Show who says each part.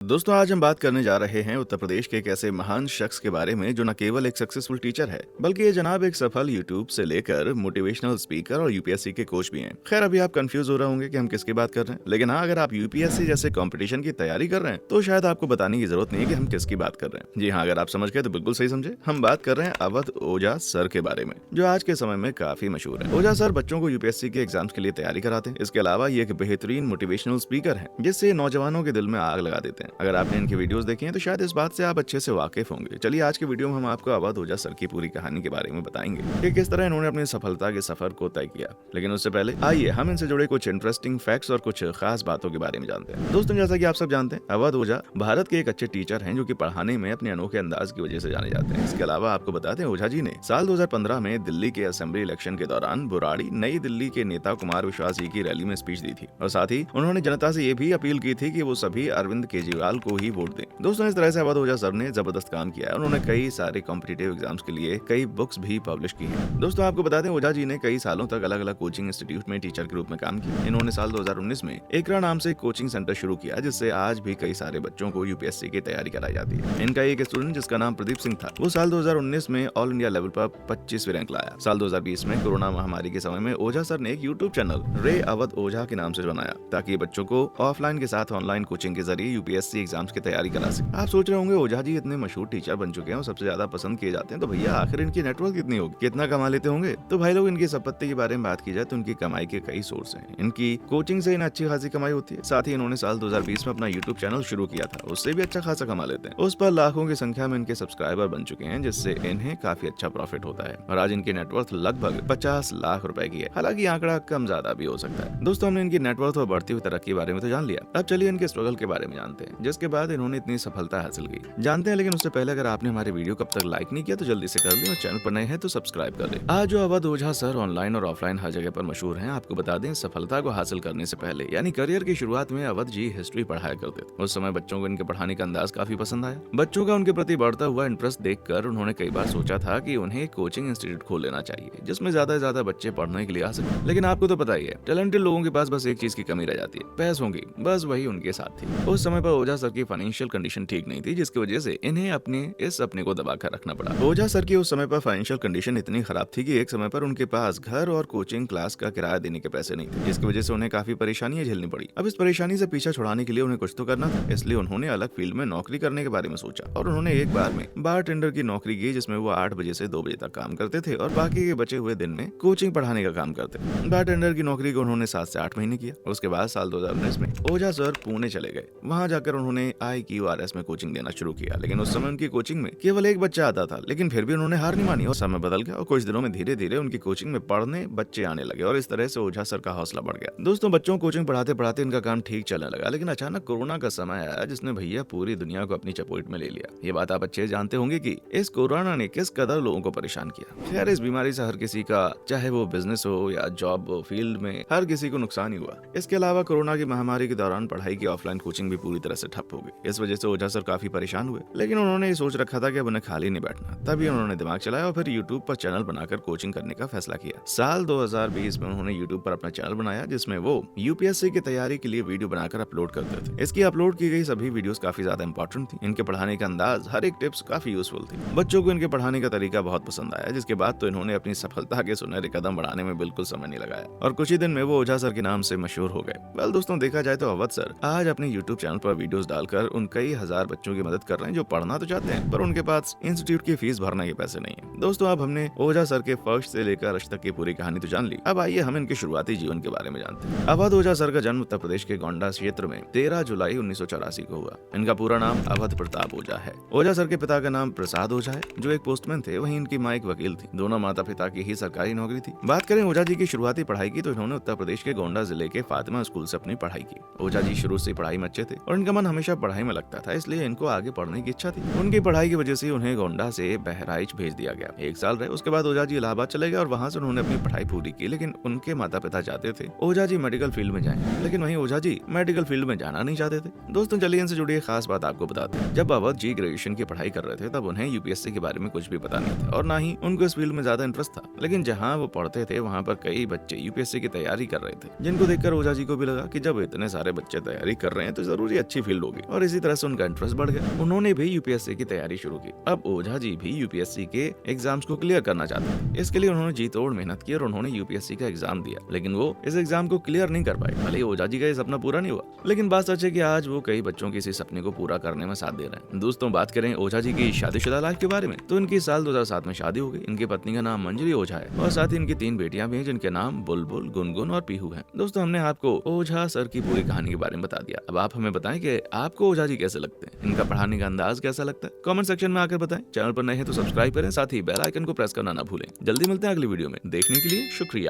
Speaker 1: दोस्तों आज हम बात करने जा रहे हैं उत्तर प्रदेश के एक ऐसे महान शख्स के बारे में जो न केवल एक सक्सेसफुल टीचर है बल्कि ये जनाब एक सफल यूट्यूब से लेकर मोटिवेशनल स्पीकर और यूपीएससी के कोच भी हैं। खैर अभी आप कंफ्यूज हो रहे होंगे कि हम किसकी बात कर रहे हैं, लेकिन हाँ अगर आप यूपीएससी जैसे कंपटीशन की तैयारी कर रहे हैं तो शायद आपको बताने की जरूरत नहीं है कि हम किसकी बात कर रहे हैं। जी हाँ, अगर आप समझ गए तो बिल्कुल सही समझे। हम बात कर रहे हैं अवध ओझा सर के बारे में जो आज के समय में काफी मशहूर है। ओझा सर बच्चों को यूपीएससी के एग्जाम्स के लिए तैयारी कराते हैं। इसके अलावा ये एक बेहतरीन मोटिवेशनल स्पीकर है जिससे नौजवानों के दिल में आग लगा देते हैं। अगर आपने इनकी वीडियोस देखी हैं तो शायद इस बात से आप अच्छे से वाकिफ होंगे। चलिए आज के वीडियो में हम आपको अवध ओझा सर की पूरी कहानी के बारे में बताएंगे कि किस तरह इन्होंने अपनी सफलता के सफर को तय किया। लेकिन उससे पहले आइए हम इनसे जुड़े कुछ इंटरेस्टिंग फैक्ट्स और कुछ खास बातों के बारे में जानते हैं। दोस्तों जैसा कि आप सब जानते हैं अवध ओझा भारत के एक अच्छे टीचर हैं जो कि पढ़ाने में अपने अनोखे अंदाज की वजह से जाने जाते हैं। इसके अलावा आपको बताते हैं ओझा जी ने साल 2015 में दिल्ली के असेंबली इलेक्शन के दौरान बुराड़ी नई दिल्ली के नेता कुमार विश्वास जी की रैली में स्पीच दी थी और साथ ही उन्होंने जनता से ये भी अपील की थी कि वो सभी अरविंद केजरीवाल को ही वोट दें। दोस्तों इस तरह से अवध ओझा सर ने जबरदस्त काम किया है। उन्होंने कई सारे कॉम्पिटिटिव एग्जाम्स के लिए कई बुक्स भी पब्लिश की हैं। दोस्तों आपको बता दें ओझा जी ने कई सालों तक अलग अलग कोचिंग इंस्टीट्यूट में टीचर के रूप में काम किया। इन्होंने साल 2019 में एकरा नाम से कोचिंग सेंटर शुरू किया जिससे आज भी कई सारे बच्चों को यूपीएससी की तैयारी कराई जाती है। इनका एक स्टूडेंट जिसका नाम प्रदीप सिंह था वो साल 2019 में ऑल इंडिया लेवल पर 25वीं रैंक लाया। साल 2020 में कोरोना महामारी के समय में ओझा सर ने एक यूट्यूब चैनल रे अवध ओझा के नाम से बनाया ताकि बच्चों को ऑफलाइन के साथ ऑनलाइन कोचिंग के जरिए यूपीएससी एग्जाम्स की तैयारी करा सके। आप सोच रहे होंगे ओझा जी इतने मशहूर टीचर बन चुके हैं और सबसे ज्यादा पसंद किए जाते हैं तो भैया आखिर इनकी नेटवर्क कितनी होगी, कितना कमा लेते होंगे। तो भाई लोग इनकी संपत्ति के बारे में बात की जाए तो इनकी कमाई के कई सोर्स हैं। इनकी कोचिंग से इन्हें अच्छी खासी कमाई होती है। साथ ही इन्होंने साल 2020 में अपना यूट्यूब चैनल शुरू किया था, उससे भी अच्छा खासा कमा लेते हैं। उस पर लाखों की संख्या में इनके सब्सक्राइबर बन चुके हैं जिससे इन्हें काफी अच्छा प्रॉफिट होता है और आज इनकी नेटवर्थ लगभग 50 लाख रुपए की है। हालांकि आंकड़ा कम ज्यादा भी हो सकता है। दोस्तों हमने इनकी नेटवर्थ और बढ़ती हुई तरक्की के बारे में तो जान लिया, अब चलिए इनके स्ट्रगल के बारे में जानते हैं जिसके बाद इन्होंने इतनी सफलता हासिल की। जानते हैं लेकिन उससे पहले अगर आपने हमारे वीडियो कब तक लाइक नहीं किया तो जल्दी से कर लें और चैनल पर नए हैं तो सब्सक्राइब कर लें। आज जो अवध ओझा सर ऑनलाइन और ऑफलाइन हर जगह पर मशहूर हैं, आपको बता दें सफलता को हासिल करने से पहले यानी करियर की शुरुआत में अवध जी हिस्ट्री पढ़ाया करते थे। उस समय बच्चों को इनके पढ़ाने का अंदाज काफी पसंद आया। बच्चों का उनके प्रति बढ़ता हुआ इंटरेस्ट देखकर उन्होंने कई बार सोचा था कि उन्हें एक कोचिंग इंस्टीट्यूट खोल लेना चाहिए जिसमें ज्यादा से ज्यादा बच्चे पढ़ने के लिए आ सके। लेकिन आपको तो पता ही है टैलेंटेड लोगों के पास बस एक चीज की कमी रह जाती है, पैसों की। बस वही उनके साथ थी। उस समय पर ओझा सर की फाइनेंशियल कंडीशन ठीक नहीं थी जिसकी वजह से इन्हें अपने इस सपने को दबाकर रखना पड़ा। ओझा सर की उस समय पर फाइनेंशियल कंडीशन इतनी खराब थी कि एक समय पर उनके पास घर और कोचिंग क्लास का किराया देने के पैसे नहीं थे जिसकी वजह से उन्हें काफी परेशानियां झेलनी पड़ी। अब इस परेशानी से पीछा छुड़ाने के लिए उन्हें कुछ तो करना था, इसलिए उन्होंने अलग फील्ड में नौकरी करने के बारे में सोचा और उन्होंने एक बार में बार टेंडर की नौकरी की जिसमें वो 8 बजे से 2 बजे तक काम करते थे और बाकी के बचे हुए दिन में कोचिंग पढ़ाने का काम करते। बार टेंडर की नौकरी को उन्होंने 7 से 8 महीने किया। उसके बाद साल 2019 में ओझा सर पुणे चले गए। वहां जाकर उन्होंने IQRS में कोचिंग देना शुरू किया। लेकिन उस समय उनकी कोचिंग में केवल एक बच्चा आता था, लेकिन फिर भी उन्होंने हार नहीं मानी और समय बदल गया और कुछ दिनों में धीरे धीरे उनकी कोचिंग में पढ़ने बच्चे आने लगे और इस तरह से ओझा सर का हौसला बढ़ गया। दोस्तों बच्चों को कोचिंग पढ़ाते पढ़ाते इनका काम ठीक चलने लगा, लेकिन अचानक कोरोना का समय आया जिसने भैया पूरी दुनिया को अपनी चपेट में ले लिया। ये बात आप अच्छे जानते होंगे कि इस कोरोना ने किस कदर लोगों को परेशान किया। खैर इस बीमारी से हर किसी का, चाहे वो बिजनेस हो या जॉब फील्ड में, हर किसी को नुकसान ही हुआ। इसके अलावा कोरोना की महामारी के दौरान पढ़ाई की ऑफलाइन कोचिंग भी पूरी तरह से ठप हो गई। इस वजह से ओझा सर काफी परेशान हुए, लेकिन उन्होंने ये सोच रखा था कि अब उन्हें खाली नहीं बैठना। तभी उन्होंने दिमाग चलाया और फिर यूट्यूब पर चैनल बनाकर कोचिंग करने का फैसला किया। साल 2020 में उन्होंने यूट्यूब पर अपना चैनल बनाया जिसमें वो यूपीएससी की तैयारी के लिए वीडियो बनाकर अपलोड करते थे। इसकी अपलोड की गई सभी वीडियोस काफी ज्यादा इंपॉर्टेंट थी। इनके पढ़ाने का अंदाज, हर एक टिप्स काफी यूजफुल थी। बच्चों को इनके पढ़ाने का तरीका बहुत पसंद आया जिसके बाद तो इन्होंने अपनी सफलता के सुनहरे कदम बढ़ाने में बिल्कुल समय नहीं लगाया और कुछ ही दिन में वो ओझा सर के नाम से मशहूर हो गए। वेल दोस्तों देखा जाए तो अवध सर आज अपने यूट्यूब चैनल पर वीडियोस डालकर उन कई हजार बच्चों की मदद कर रहे हैं जो पढ़ना तो चाहते हैं पर उनके पास इंस्टीट्यूट की फीस भरने के पैसे नहीं है। दोस्तों अब हमने ओझा सर के फर्स्ट से लेकर आज तक की पूरी कहानी तो जान ली। अब आइए हम इनके शुरुआती जीवन के बारे में जानते हैं। अवध ओझा सर का जन्म उत्तर प्रदेश के गोंडा क्षेत्र में 13 जुलाई 1984 को हुआ। इनका पूरा नाम अवध प्रताप ओझा है। ओझा सर के पिता का नाम प्रसाद ओझा है जो एक पोस्टमैन थे, वहीं इनकी मां एक वकील थी। दोनों माता पिता की ही सरकारी नौकरी थी। बात करें ओझा जी की शुरुआती पढ़ाई की तो इन्होंने उत्तर प्रदेश के गोंडा जिले के फातिमा स्कूल से अपनी पढ़ाई की। ओझा जी शुरू से पढ़ाई में अच्छे थे और इनका मन हमेशा पढ़ाई में लगता था, इसलिए इनको आगे पढ़ने की इच्छा थी। उनकी पढ़ाई की वजह से उन्हें गोंडा से बहराइच भेज दिया गया। 1 साल रहे, उसके बाद ओझा जी इलाहाबाद चले गए और वहां से उन्होंने अपनी पढ़ाई पूरी की। लेकिन उनके माता पिता चाहते थे ओझा जी मेडिकल फील्ड में जाएं, लेकिन वहीं ओझा जी मेडिकल फील्ड में जाना नहीं चाहते थे। दोस्तों चलिए इनसे जुड़ी एक खास बात आपको बताते हैं। जब अवध जी ग्रेजुएशन की पढ़ाई कर रहे थे तब उन्हें यूपीएससी के बारे में कुछ भी पता नहीं था और ना ही उनको इस फील्ड में ज्यादा इंटरेस्ट था। लेकिन जहाँ वो पढ़ते थे वहाँ पर कई बच्चे यूपीएससी की तैयारी कर रहे थे, जिनको देखकर ओझा जी को भी लगा कि जब इतने सारे बच्चे तैयारी कर रहे हैं तो जरूरी अच्छी फील्ड थ्रिल्ड होगी और इसी तरह से उनका इंटरेस्ट बढ़ गया। उन्होंने भी यूपीएससी की तैयारी शुरू की। अब ओझा जी भी यूपीएससी के एग्जाम्स को क्लियर करना चाहते हैं। इसके लिए उन्होंने जी तोड़ मेहनत की और उन्होंने यूपीएससी का एग्जाम दिया, लेकिन वो इस एग्जाम को क्लियर नहीं कर पाए। भले ही ओझा जी का ये सपना पूरा नहीं हुआ, लेकिन बात सच है कि आज वो कई बच्चों के इसी सपने को पूरा करने में साथ दे रहे हैं। दोस्तों, बात करें ओझा जी की शादीशुदा लाइफ के बारे में, तो इनकी साल 2007 में शादी हो गई। इनकी पत्नी का नाम मंजरी ओझा है और साथ ही इनकी 3 बेटियां भी हैं, जिनके नाम बुलबुल, गुनगुन और पीहू हैं। दोस्तों, हमने आपको ओझा सर की पूरी कहानी के बारे में बता दिया। अब आप हमें बताएं कि आपको ओझा जी कैसे लगते हैं, इनका पढ़ाने का अंदाज कैसा लगता है। कमेंट सेक्शन में आकर बताएं। चैनल पर नए हैं तो सब्सक्राइब करें, साथ ही बेल आइकन को प्रेस करना ना भूलें। जल्दी मिलते हैं अगली वीडियो में। देखने के लिए शुक्रिया।